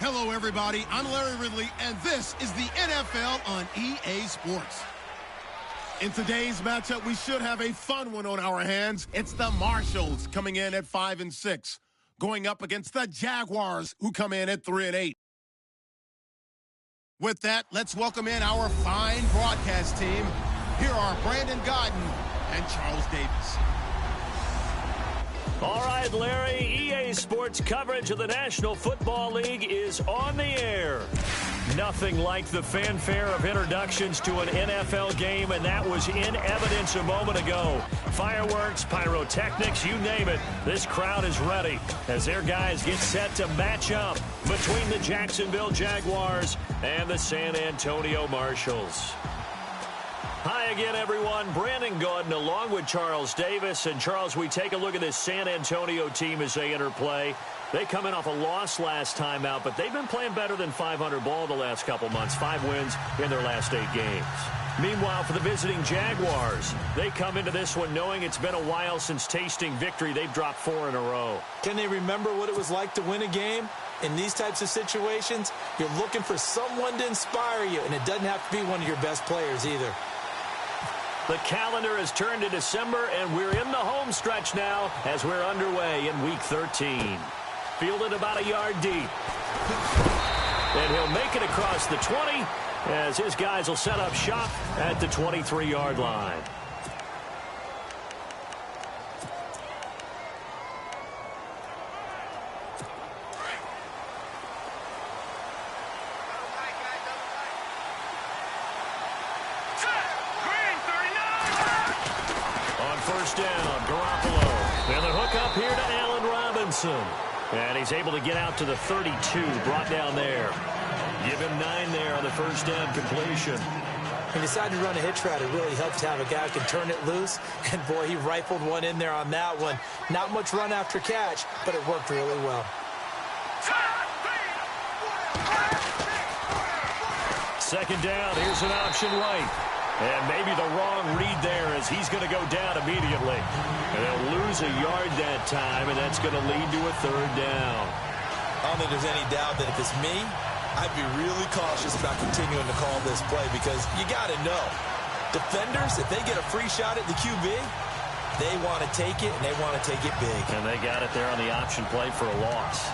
Hello, everybody. I'm Larry Ridley, and this is the NFL on EA Sports. In today's matchup, we should have a fun one on our hands. It's the Marshalls coming in at 5-6, going up against the Jaguars, who come in at 3-8. With that, let's welcome in our fine broadcast team. Here are Brandon Godden and Charles Davis. All right, Larry, EA Sports coverage of the National Football League is on the air. Nothing like the fanfare of introductions to an NFL game, and that was in evidence a moment ago. Fireworks, pyrotechnics, you name it. This crowd is ready as their guys get set to match up between the Jacksonville Jaguars and the San Antonio Marshalls. Hi again, everyone. Brandon Gaudin along with Charles Davis. And, Charles, we take a look at this San Antonio team as they enter play. They come in off a loss last time out, but they've been playing better than 500 ball the last couple months. 5 wins in their last 8 games. Meanwhile, for the visiting Jaguars, they come into this one knowing it's been a while since tasting victory. They've dropped 4 in a row. Can they remember what it was like to win a game? In these types of situations, you're looking for someone to inspire you, and it doesn't have to be one of your best players either. The calendar has turned to December, and we're in the home stretch now as we're underway in Week 13. Fielded about a yard deep. And he'll make it across the 20 as his guys will set up shop at the 23-yard line. First down, Garoppolo. And the hook up here to Allen Robinson. And he's able to get out to the 32, brought down there. Give him 9 there on the first down completion. He decided to run a hitch route. It really helped to have a guy who can turn it loose. And, boy, he rifled one in there on that one. Not much run after catch, but it worked really well. Second down, here's an option right. And maybe the wrong read there as he's going to go down immediately. And they'll lose a yard that time, and that's going to lead to a 3rd down. I don't think there's any doubt that if it's me, I'd be really cautious about continuing to call this play because you got to know. Defenders, if they get a free shot at the QB, they want to take it, and they want to take it big. And they got it there on the option play for a loss.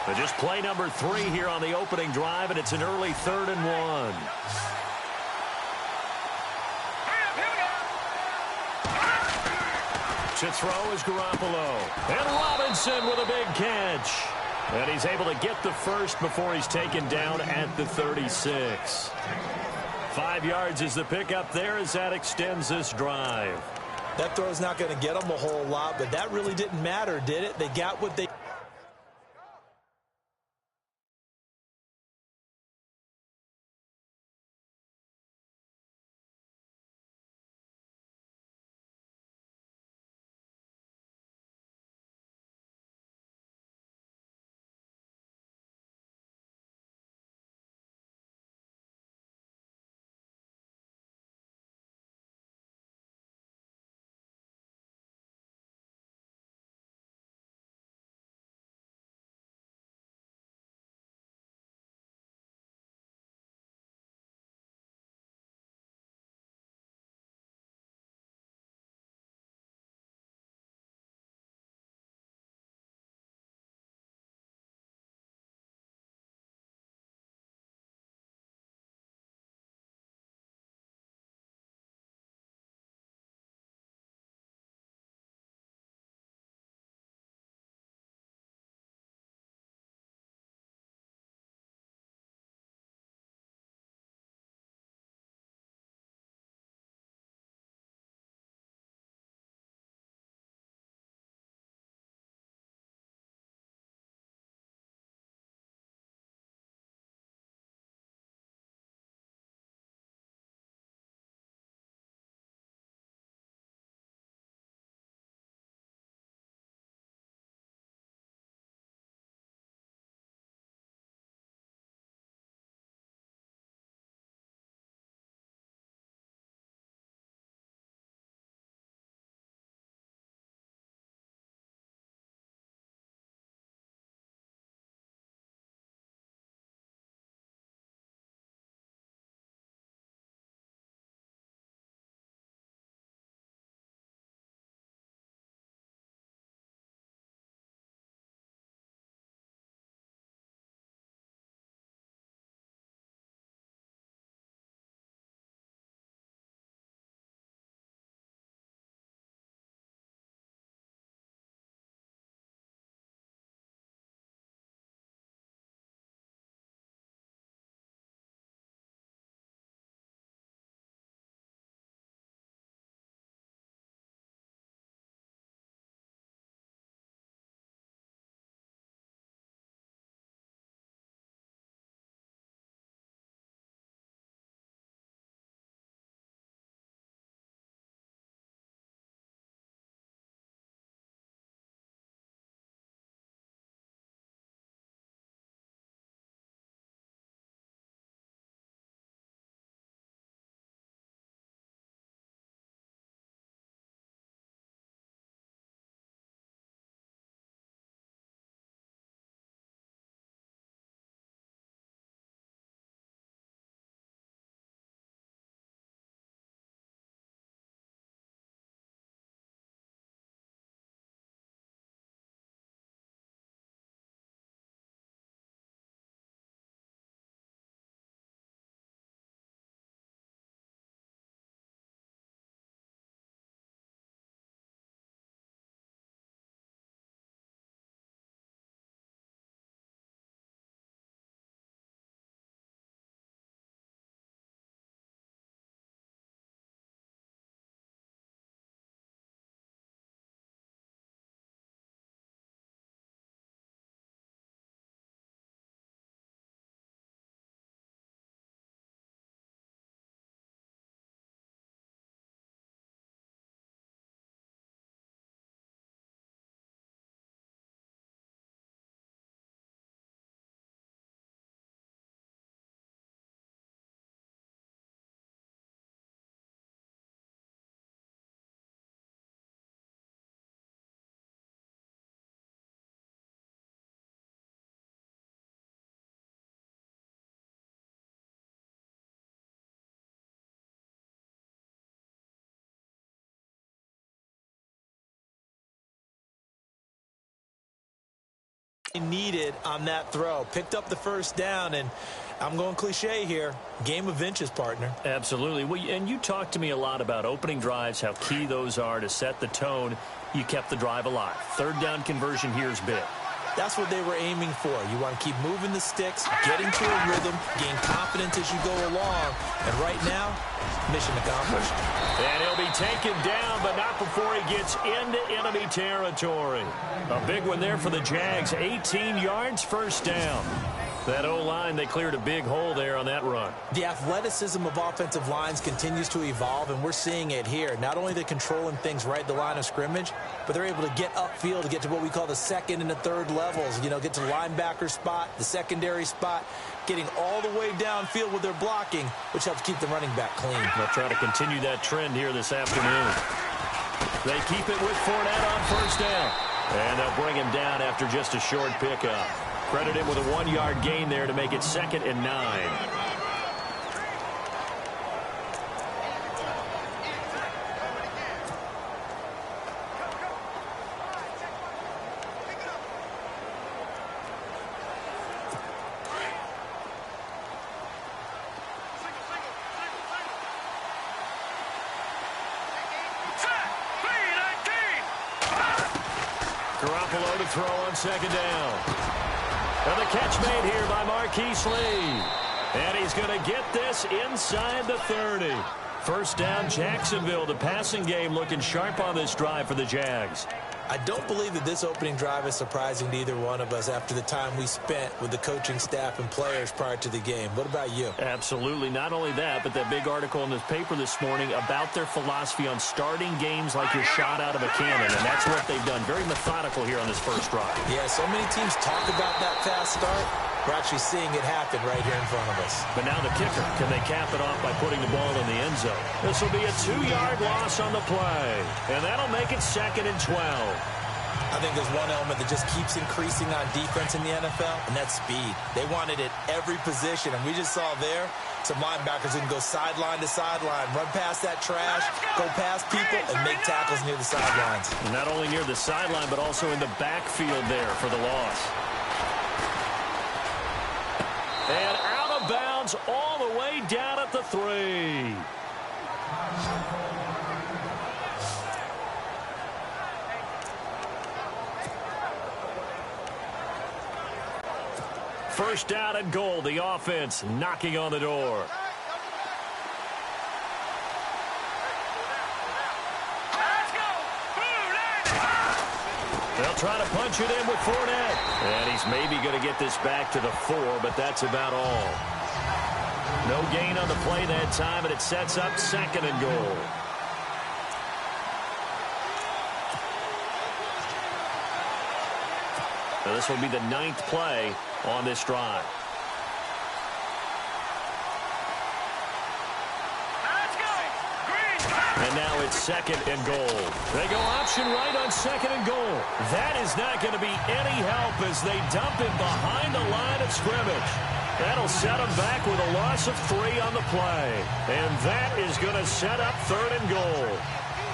But just play number 3 here on the opening drive, and it's an early 3rd and 1. To throw is Garoppolo. And Robinson with a big catch. And he's able to get the first before he's taken down at the 36. 5 yards is the pickup there as that extends this drive. That throw's not going to get them a whole lot, but that really didn't matter, did it? They got what they Needed on that throw. Picked up the first down, and I'm going cliche here. Game of inches, partner. Absolutely. Well, and you talked to me a lot about opening drives, how key those are to set the tone. You kept the drive alive. Third down conversion here is big. That's what they were aiming for. You want to keep moving the sticks, get into a rhythm, gain confidence as you go along. And right now, mission accomplished. And he'll be taken down, but not before he gets into enemy territory. A big one there for the Jags. 18 yards, first down. That O-line, they cleared a big hole there on that run. The athleticism of offensive lines continues to evolve, and we're seeing it here. Not only they're controlling things right at the line of scrimmage, but they're able to get upfield to get to what we call the second and the third levels. You know, get to the linebacker spot, the secondary spot, getting all the way downfield with their blocking, which helps keep the running back clean. They'll try to continue that trend here this afternoon. They keep it with Fournette on first down. And they'll bring him down after just a short pickup. Credit him with a 1-yard gain there to make it 2nd and 9. Garoppolo to throw on 2nd down. And the catch made here by Marquise Lee. And he's going to get this inside the 30. First down, Jacksonville. The passing game looking sharp on this drive for the Jags. I don't believe that this opening drive is surprising to either one of us after the time we spent with the coaching staff and players prior to the game. What about you? Absolutely. Not only that, but that big article in this paper this morning about their philosophy on starting games like you're shot out of a cannon, and that's what they've done. Very methodical here on this first drive. Yeah, so many teams talk about that fast start. We're actually seeing it happen right here in front of us. But now the kicker, can they cap it off by putting the ball in the end zone? This will be a 2-yard loss on the play, and that'll make it 2nd and 12. I think there's one element that just keeps increasing on defense in the NFL, and that's speed. They want it at every position, and we just saw there some linebackers who can go sideline to sideline, run past that trash, go past people, and make tackles near the sidelines. Not only near the sideline, but also in the backfield there for the loss. And out of bounds all the way down at the 3. First down and goal. The offense knocking on the door. They'll try to punch it in with Fournette. And he's maybe going to get this back to the 4, but that's about all. No gain on the play that time, and it sets up 2nd and goal. Now this will be the 9th play on this drive. And now it's 2nd and goal. They go option right on 2nd and goal. That is not going to be any help as they dump it behind the line of scrimmage. That'll set them back with a loss of 3 on the play. And that is going to set up 3rd and goal.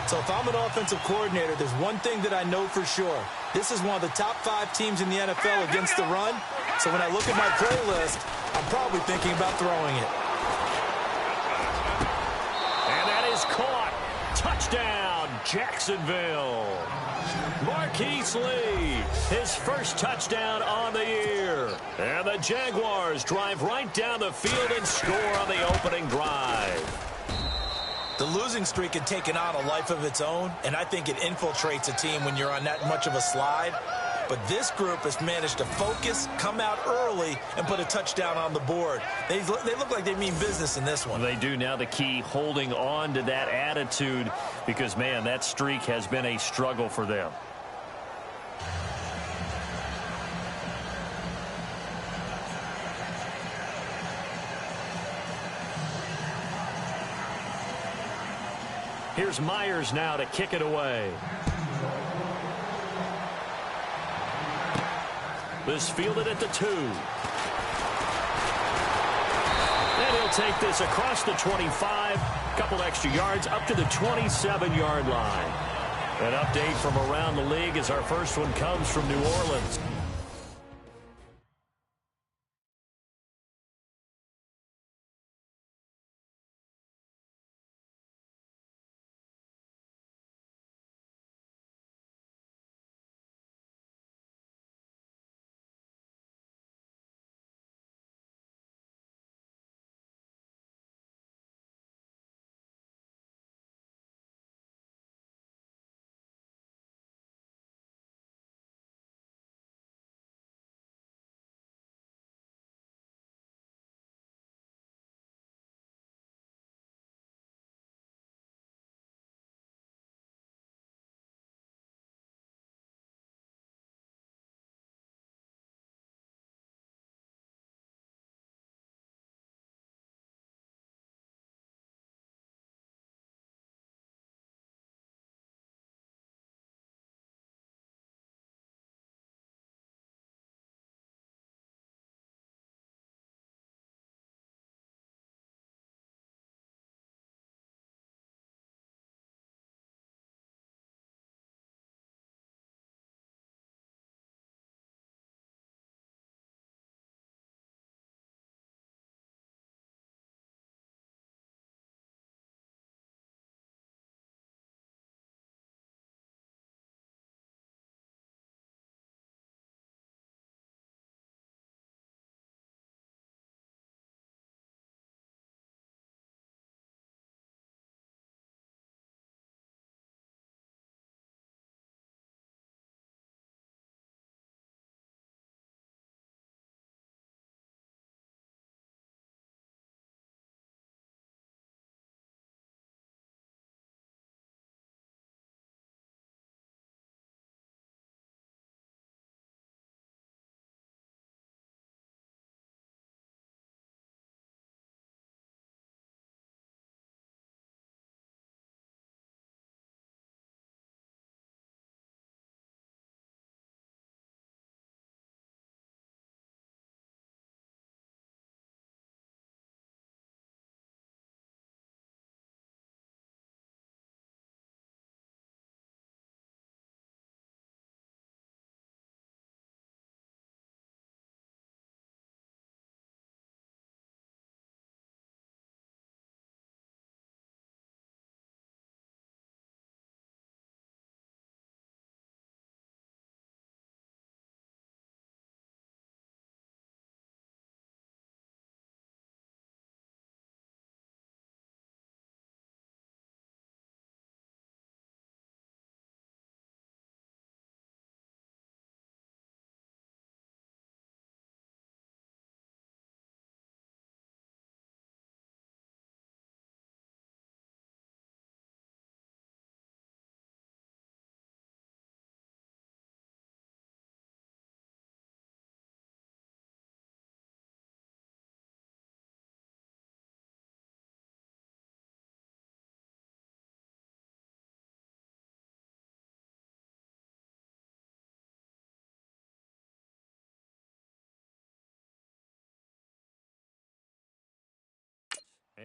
So if I'm an offensive coordinator, there's one thing that I know for sure. This is one of the top 5 teams in the NFL against the run. So when I look at my playlist, I'm probably thinking about throwing it. And that is caught. Touchdown, Jacksonville. Marquise Lee, his first touchdown on the year. And the Jaguars drive right down the field and score on the opening drive. The losing streak had taken on a life of its own, and I think it infiltrates a team when you're on that much of a slide. But this group has managed to focus, come out early, and put a touchdown on the board. They look like they mean business in this one. They do. Now the key, holding on to that attitude, because, man, that streak has been a struggle for them. Here's Myers now to kick it away. This fielded at the 2. And he'll take this across the 25. Couple extra yards up to the 27-yard line. An update from around the league as our first one comes from New Orleans.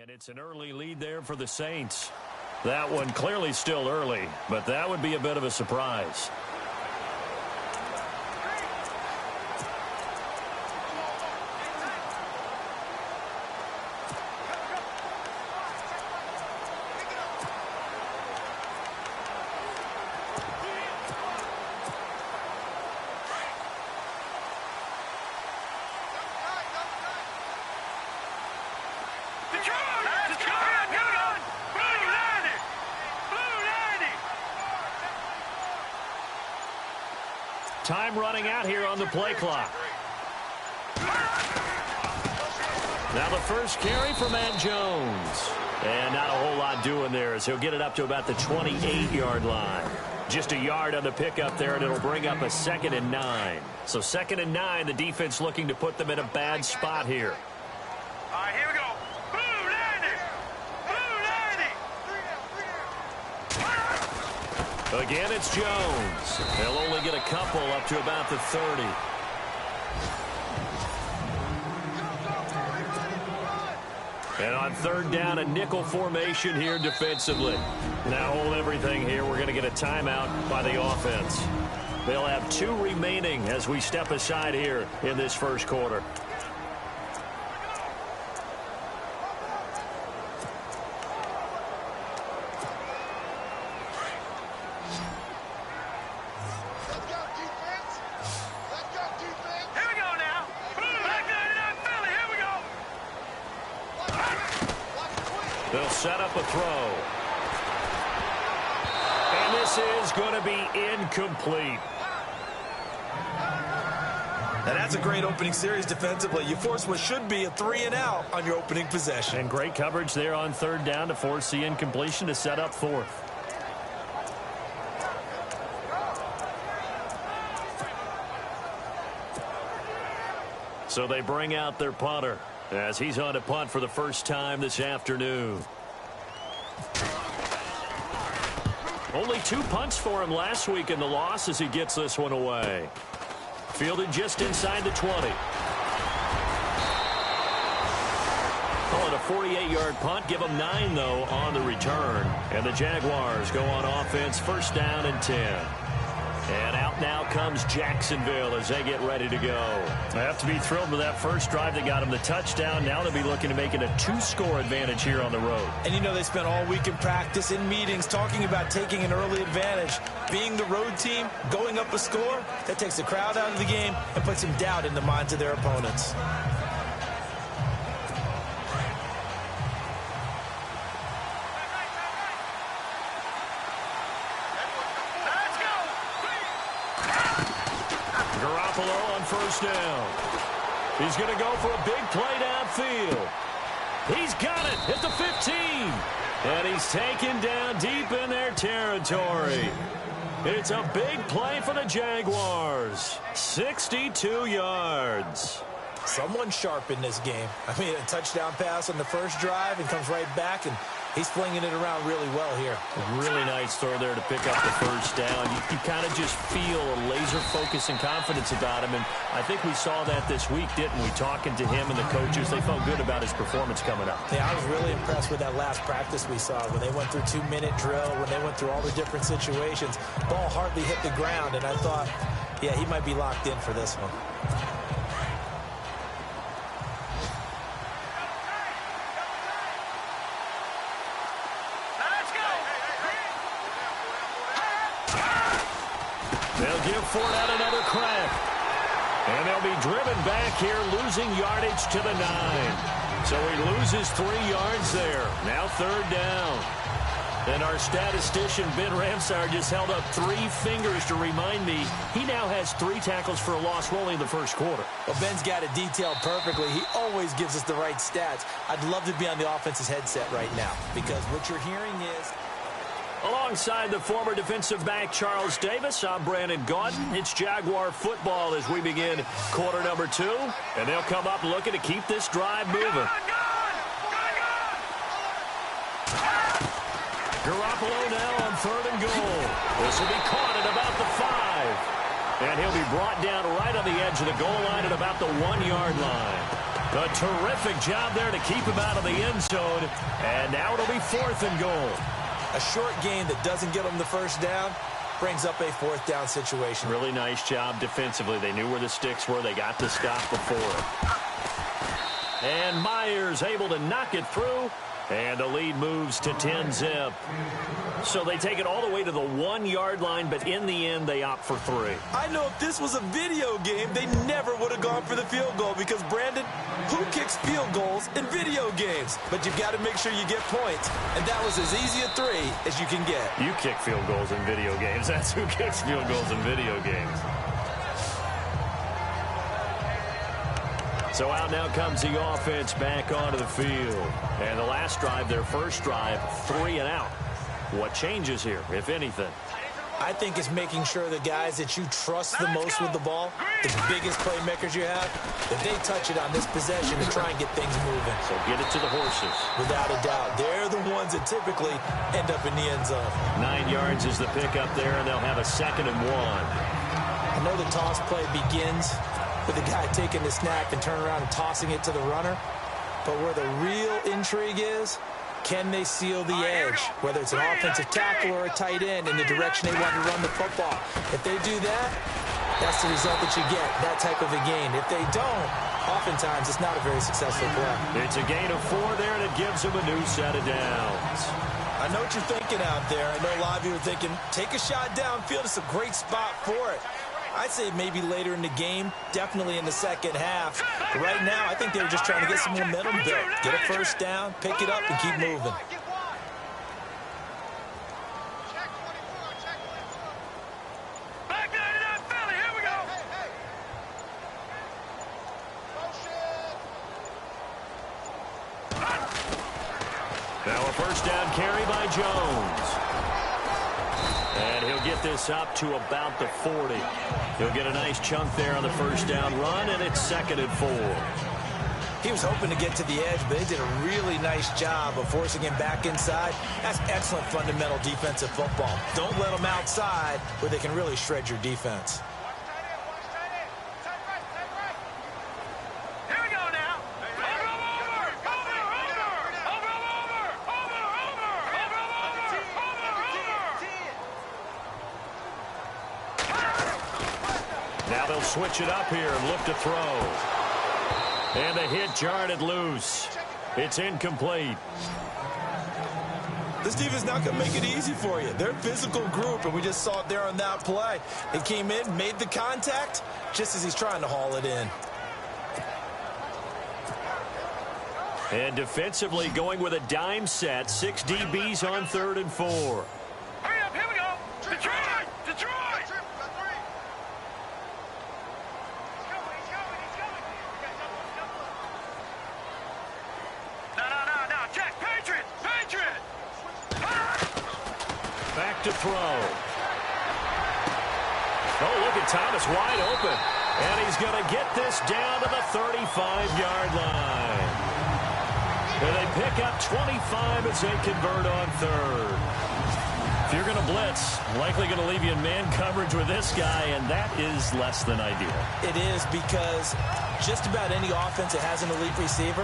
And it's an early lead there for the Saints. That one clearly still early, but that would be a bit of a surprise. Time running out here on the play clock. Now the first carry for Matt Jones. And not a whole lot doing there as he'll get it up to about the 28-yard line. Just a yard on the pickup there, and it'll bring up a 2nd and 9. So 2nd and 9, the defense looking to put them in a bad spot here. All right, here we go. Again, it's Jones. They'll only get a couple up to about the 30. And on 3rd down, a nickel formation here defensively. Now hold everything here. We're going to get a timeout by the offense. They'll have 2 remaining as we step aside here in this first quarter. They'll set up a throw. And this is going to be incomplete. And that's a great opening series defensively. You force what should be a 3-and-out on your opening possession. And great coverage there on 3rd down to force the incompletion to set up 4th. So they bring out their punter as he's on to punt for the first time this afternoon. Only 2 punts for him last week in the loss as he gets this one away. Fielded just inside the 20. Call it a 48-yard punt. Give them 9, though, on the return. And the Jaguars go on offense, 1st down and 10. And out now comes Jacksonville as they get ready to go. They have to be thrilled with that first drive that got them the touchdown. Now they'll be looking to make it a 2-score advantage here on the road. And you know they spent all week in practice, in meetings, talking about taking an early advantage. Being the road team, going up a score, that takes the crowd out of the game and puts some doubt in the minds of their opponents. On 1st down. He's going to go for a big play downfield. He's got it at the 15. And he's taken down deep in their territory. It's a big play for the Jaguars. 62 yards. Someone sharp in this game. I mean, a touchdown pass on the first drive and comes right back, and he's flinging it around really well here. A really nice throw there to pick up the 1st down. You kind of just feel a laser focus and confidence about him, and I think we saw that this week, didn't we? Talking to him and the coaches, they felt good about his performance coming up. Yeah, I was really impressed with that last practice we saw when they went through 2-minute drill, when they went through all the different situations. Ball hardly hit the ground, and I thought, yeah, he might be locked in for this one. They'll give Fournette another crack. And they'll be driven back here, losing yardage to the 9. So he loses 3 yards there. Now 3rd down. And our statistician, Ben Ramsar, just held up 3 fingers to remind me he now has 3 tackles for a loss rolling in the first quarter. Well, Ben's got it detailed perfectly. He always gives us the right stats. I'd love to be on the offense's headset right now because what you're hearing is... Alongside the former defensive back Charles Davis, I'm Brandon Gaudin. It's Jaguar football as we begin quarter number 2. And they'll come up looking to keep this drive moving. Garoppolo now on 3rd and goal. This will be caught at about the 5. And he'll be brought down right on the edge of the goal line at about the 1-yard line. A terrific job there to keep him out of the end zone. And now it'll be 4th and goal. A short gain that doesn't get them the first down brings up a 4th down situation. Really nice job defensively. They knew where the sticks were. They got the stop before. And Myers able to knock it through. And the lead moves to 10-zip. So they take it all the way to the 1-yard line, but in the end, they opt for 3. I know if this was a video game, they never would have gone for the field goal because, Brandon, who kicks field goals in video games? But you've got to make sure you get points, and that was as easy a 3 as you can get. You kick field goals in video games. That's who kicks field goals in video games. So out now comes the offense back onto the field. And the last drive, their first drive, 3 and out. What changes here, if anything? I think it's making sure the guys that you trust the most with the ball, the biggest playmakers you have, that they touch it on this possession to try and get things moving. So get it to the horses. Without a doubt. They're the ones that typically end up in the end zone. 9 yards is the pickup there, and they'll have a 2nd and 1. I know the toss play begins with the guy taking the snap and turn around and tossing it to the runner. But where the real intrigue is, can they seal the edge? Whether it's an offensive tackle or a tight end in the direction they want to run the football. If they do that, that's the result that you get, that type of a gain. If they don't, oftentimes it's not a very successful play. It's a gain of 4 there, and it gives them a new set of downs. I know what you're thinking out there. I know a lot of you are thinking, take a shot downfield. It's a great spot for it. I'd say maybe later in the game, definitely in the second half. But right now, I think they were just trying to get some momentum built. Get a first down, pick it up, and keep moving. Now a first down carry by Jones. And he'll get this up to about the 40. He'll get a nice chunk there on the first down run, and it's 2nd and 4. He was hoping to get to the edge, but they did a really nice job of forcing him back inside. That's excellent fundamental defensive football. Don't let them outside where they can really shred your defense. Now they'll switch it up here and look to throw. And a hit jarred it loose. It's incomplete. This defense is not going to make it easy for you. They're a physical group, and we just saw it there on that play. It came in, made the contact, just as he's trying to haul it in. And defensively going with a dime set. 6 DBs on 3rd and 4. Hurry up, here we go. Detroit! Detroit! Back to throw. Oh, look at Thomas wide open. And he's going to get this down to the 35-yard line. And they pick up 25 as they convert on 3rd. If you're going to blitz, likely going to leave you in man coverage with this guy, and that is less than ideal. It is, because just about any offense that has an elite receiver,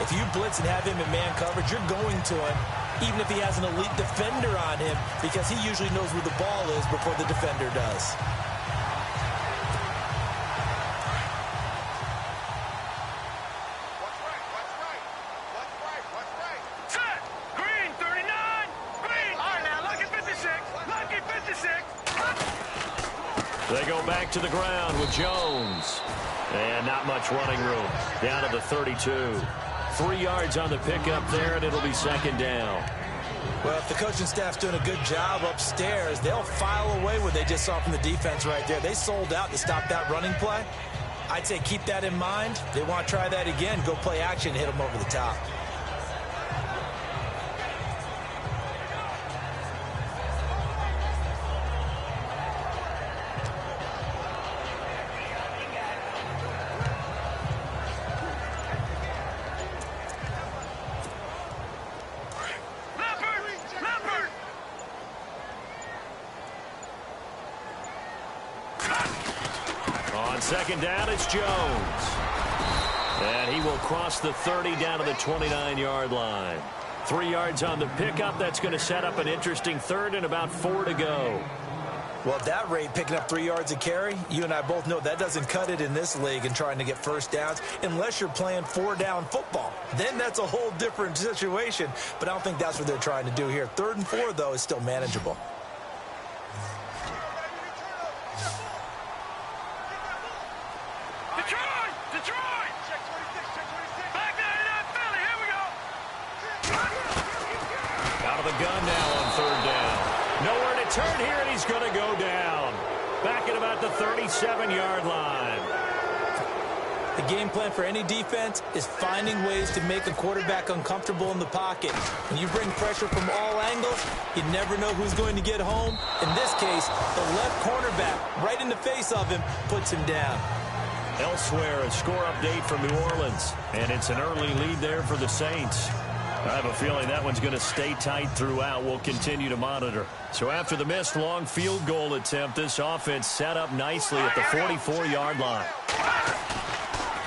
if you blitz and have him in man coverage, you're going to him, even if he has an elite defender on him, because he usually knows where the ball is before the defender does. Set! Green, 39! Green! All right, now, lucky 56! Lucky 56! They go back to the ground with Jones. And not much running room. Down to the 32. 3 yards on the pickup there, and it'll be 2nd down. Well, if the coaching staff's doing a good job upstairs, they'll file away what they just saw from the defense right there. They sold out to stop that running play. I'd say keep that in mind. They want to try that again, go play action, hit them over the top. On 2nd down, it's Jones. And he will cross the 30 down to the 29-yard line. 3 yards on the pickup. That's going to set up an interesting third and about 4 to go. Well, at that rate, picking up 3 yards a carry, you and I both know that doesn't cut it in this league and trying to get first downs unless you're playing 4-down football. Then that's a whole different situation, but I don't think that's what they're trying to do here. 3rd and 4, though, is still manageable. Detroit! Back there to that Philly. Here we go. Out of the gun now on 3rd down. Nowhere to turn here, and he's going to go down. Back at about the 37-yard line. The game plan for any defense is finding ways to make a quarterback uncomfortable in the pocket. When you bring pressure from all angles, you never know who's going to get home. In this case, the left cornerback, right in the face of him, puts him down. Elsewhere, a score update from New Orleans, and it's an early lead there for the Saints. I have a feeling that one's going to stay tight throughout. We'll continue to monitor. So after the missed long field goal attempt, this offense set up nicely at the 44-yard line.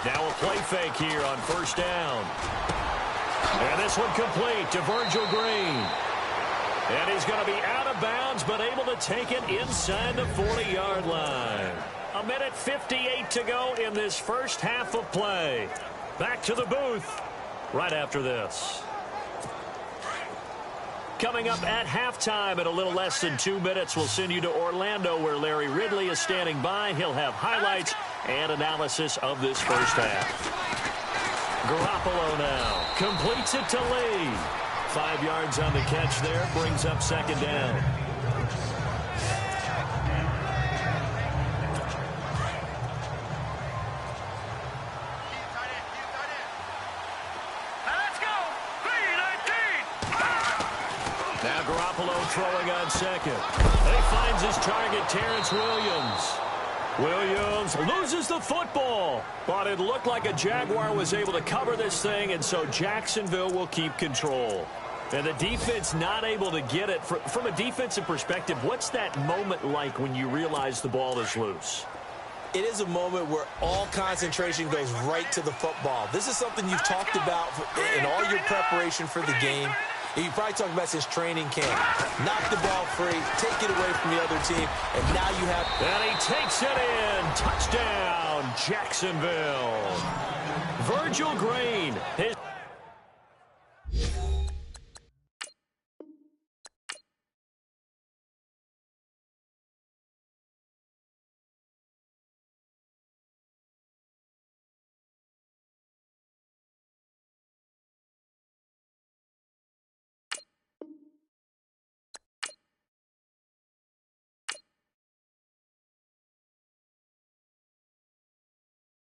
Now a play fake here on 1st down. And this one complete to Virgil Green. And he's going to be out of bounds, but able to take it inside the 40-yard line. 1:58 to go in this first half of play. Back to the booth right after this. Coming up at halftime in a little less than 2 minutes, we'll send you to Orlando where Larry Ridley is standing by. He'll have highlights and analysis of this first half. Garoppolo now completes it to Lee. 5 yards on the catch there, brings up 2nd down. Now Garoppolo throwing on 2nd. And he finds his target, Terrence Williams. Williams loses the football. But it looked like a Jaguar was able to cover this thing, and so Jacksonville will keep control. And the defense not able to get it. From a defensive perspective, what's that moment like when you realize the ball is loose? It is a moment where all concentration goes right to the football. This is something you've talked about in all your preparation for the game. You probably talked about since training camp. Knock the ball free, take it away from the other team, and now you have... And he takes it in. Touchdown, Jacksonville. Virgil Green.